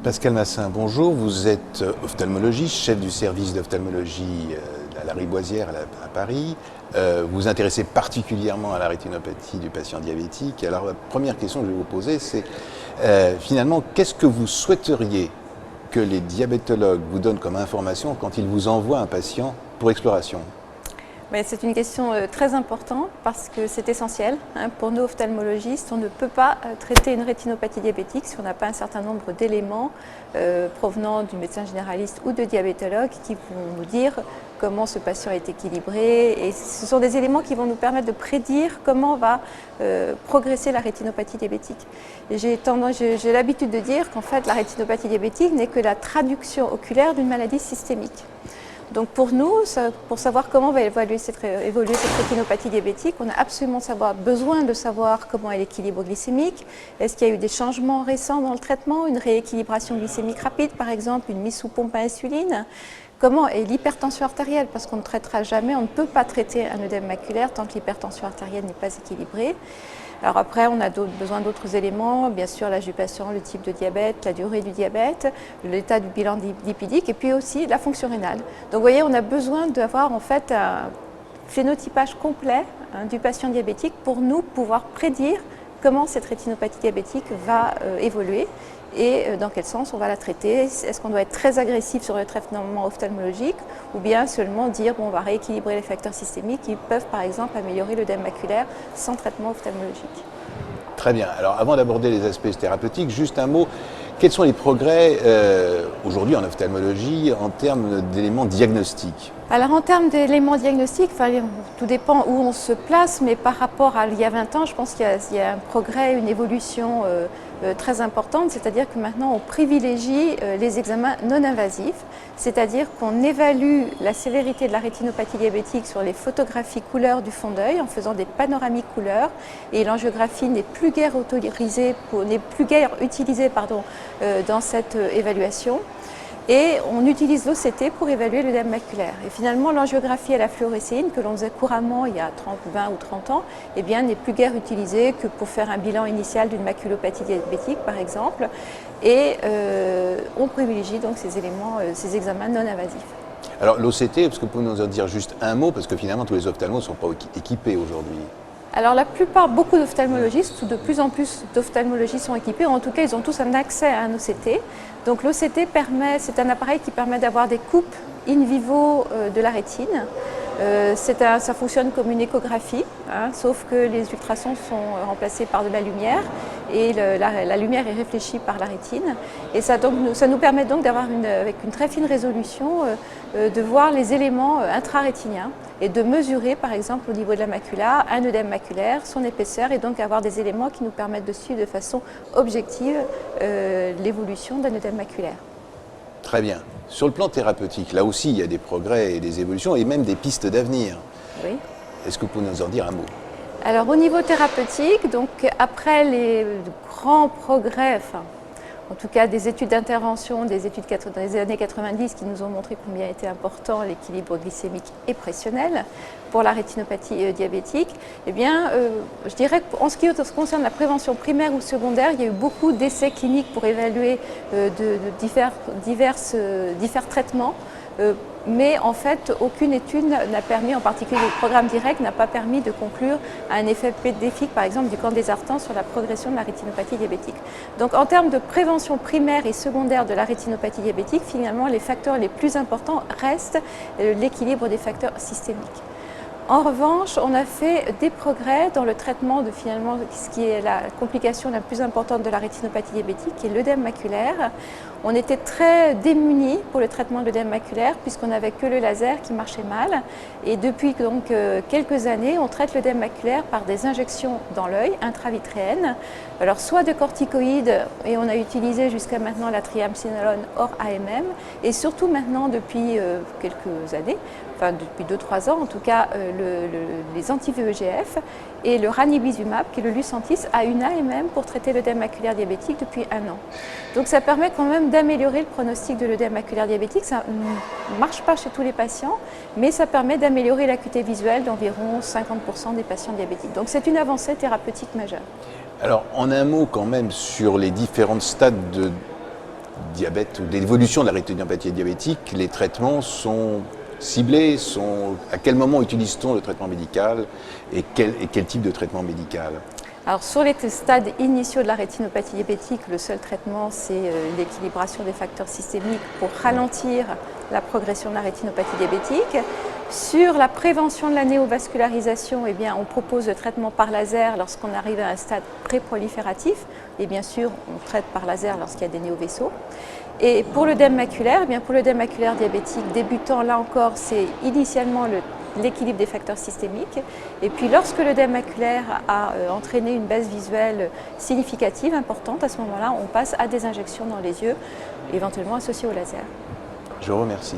Pascal Massin, bonjour. Vous êtes ophtalmologiste, chef du service d'ophtalmologie à la Riboisière à Paris. Vous vous intéressez particulièrement à la rétinopathie du patient diabétique. Alors la première question que je vais vous poser, c'est finalement, qu'est-ce que vous souhaiteriez que les diabétologues vous donnent comme information quand ils vous envoient un patient pour exploration? C'est une question très importante parce que c'est essentiel. Pour nous ophtalmologistes, on ne peut pas traiter une rétinopathie diabétique si on n'a pas un certain nombre d'éléments provenant du médecin généraliste ou de diabétologue qui vont nous dire comment ce patient est équilibré. Et ce sont des éléments qui vont nous permettre de prédire comment va progresser la rétinopathie diabétique. J'ai l'habitude de dire qu'en fait la rétinopathie diabétique n'est que la traduction oculaire d'une maladie systémique. Donc pour nous, pour savoir comment va évoluer cette rétinopathie diabétique, on a absolument besoin de savoir comment est l'équilibre glycémique. Est-ce qu'il y a eu des changements récents dans le traitement, une rééquilibration glycémique rapide par exemple, une mise sous pompe à insuline? Comment est l'hypertension artérielle? Parce qu'on ne traitera jamais, on ne peut pas traiter un œdème maculaire tant que l'hypertension artérielle n'est pas équilibrée. Alors après, on a besoin d'autres éléments, bien sûr l'âge du patient, le type de diabète, la durée du diabète, l'état du bilan lipidique et puis aussi la fonction rénale. Donc vous voyez, on a besoin d'avoir en fait un phénotypage complet du patient diabétique pour nous pouvoir prédire comment cette rétinopathie diabétique va évoluer et dans quel sens on va la traiter. Est-ce qu'on doit être très agressif sur le traitement ophtalmologique ou bien seulement dire bon, on va rééquilibrer les facteurs systémiques qui peuvent par exemple améliorer l'œdème maculaire sans traitement ophtalmologique. Très bien. Alors avant d'aborder les aspects thérapeutiques, juste un mot. Quels sont les progrès aujourd'hui en ophtalmologie en termes d'éléments diagnostiques? Alors en termes d'éléments diagnostiques, tout dépend où on se place, mais par rapport à il y a 20 ans, je pense qu'il y a un progrès, une évolution très importante, c'est-à-dire que maintenant on privilégie les examens non invasifs, c'est-à-dire qu'on évalue la sévérité de la rétinopathie diabétique sur les photographies couleur du fond d'œil en faisant des panoramiques couleurs, et l'angiographie n'est plus guère utilisée dans cette évaluation. Et on utilise l'OCT pour évaluer l'œdème maculaire. Et finalement, l'angiographie à la fluorescéine, que l'on faisait couramment il y a 20 ou 30 ans, n'est plus guère utilisée que pour faire un bilan initial d'une maculopathie diabétique, par exemple. Et on privilégie donc ces examens non invasifs. Alors l'OCT, est-ce que vous pouvez nous en dire juste un mot, parce que finalement tous les ophtalmos ne sont pas équipés aujourd'hui? Alors beaucoup d'ophtalmologistes, ou de plus en plus d'ophtalmologistes sont équipés, en tout cas ils ont tous un accès à un OCT. Donc l'OCT c'est un appareil qui permet d'avoir des coupes in vivo de la rétine. Ça fonctionne comme une échographie, sauf que les ultrasons sont remplacés par de la lumière et la lumière est réfléchie par la rétine. Et ça nous permet donc d'avoir avec une très fine résolution de voir les éléments intrarétiniens et de mesurer par exemple au niveau de la macula un œdème maculaire, son épaisseur et donc avoir des éléments qui nous permettent de suivre de façon objective l'évolution d'un œdème maculaire. Très bien. Sur le plan thérapeutique, là aussi, il y a des progrès et des évolutions et même des pistes d'avenir. Oui. Est-ce que vous pouvez nous en dire un mot? Alors au niveau thérapeutique, donc après les grands progrès, en tout cas des études d'intervention, des études dans les années 90 qui nous ont montré combien était important l'équilibre glycémique et pressionnel pour la rétinopathie diabétique, je dirais qu'en ce qui concerne la prévention primaire ou secondaire, il y a eu beaucoup d'essais cliniques pour évaluer divers traitements. Mais en fait, aucune étude n'a permis, en particulier le programme direct, n'a pas permis de conclure à un effet bénéfique, par exemple, du candesartan sur la progression de la rétinopathie diabétique. Donc en termes de prévention primaire et secondaire de la rétinopathie diabétique, finalement, les facteurs les plus importants restent l'équilibre des facteurs systémiques. En revanche, on a fait des progrès dans le traitement de finalement ce qui est la complication la plus importante de la rétinopathie diabétique, qui est l'œdème maculaire. On était très démunis pour le traitement de l'œdème maculaire puisqu'on n'avait que le laser qui marchait mal. Et depuis donc quelques années, on traite l'œdème maculaire par des injections dans l'œil intravitréennes. Alors soit de corticoïdes, et on a utilisé jusqu'à maintenant la triamcinolone hors AMM, et surtout maintenant depuis quelques années, enfin depuis 2-3 ans en tout cas, les anti-VEGF et le ranibizumab, qui est le Lucentis, a une AMM pour traiter l'œdème maculaire diabétique depuis 1 an. Donc ça permet quand même d'améliorer le pronostic de l'œdème maculaire diabétique. Ça ne marche pas chez tous les patients, mais ça permet d'améliorer l'acuité visuelle d'environ 50% des patients diabétiques. Donc c'est une avancée thérapeutique majeure. Alors en un mot quand même sur les différents stades de diabète ou d'évolution de la rétinopathie diabétique, les traitements sont ciblés, à quel moment utilise-t-on le traitement médical et quel type de traitement médical? Alors sur les stades initiaux de la rétinopathie diabétique, le seul traitement c'est l'équilibration des facteurs systémiques pour ralentir la progression de la rétinopathie diabétique. Sur la prévention de la néovascularisation, eh bien, on propose le traitement par laser lorsqu'on arrive à un stade préprolifératif et bien sûr on traite par laser lorsqu'il y a des néovaisseaux. Et pour l'œdème maculaire, eh bien, pour l'œdème maculaire diabétique débutant, là encore c'est initialement l'équilibre des facteurs systémiques. Et puis lorsque l'œdème maculaire a entraîné une baisse visuelle significative, importante, à ce moment-là, on passe à des injections dans les yeux, éventuellement associées au laser. Je vous remercie.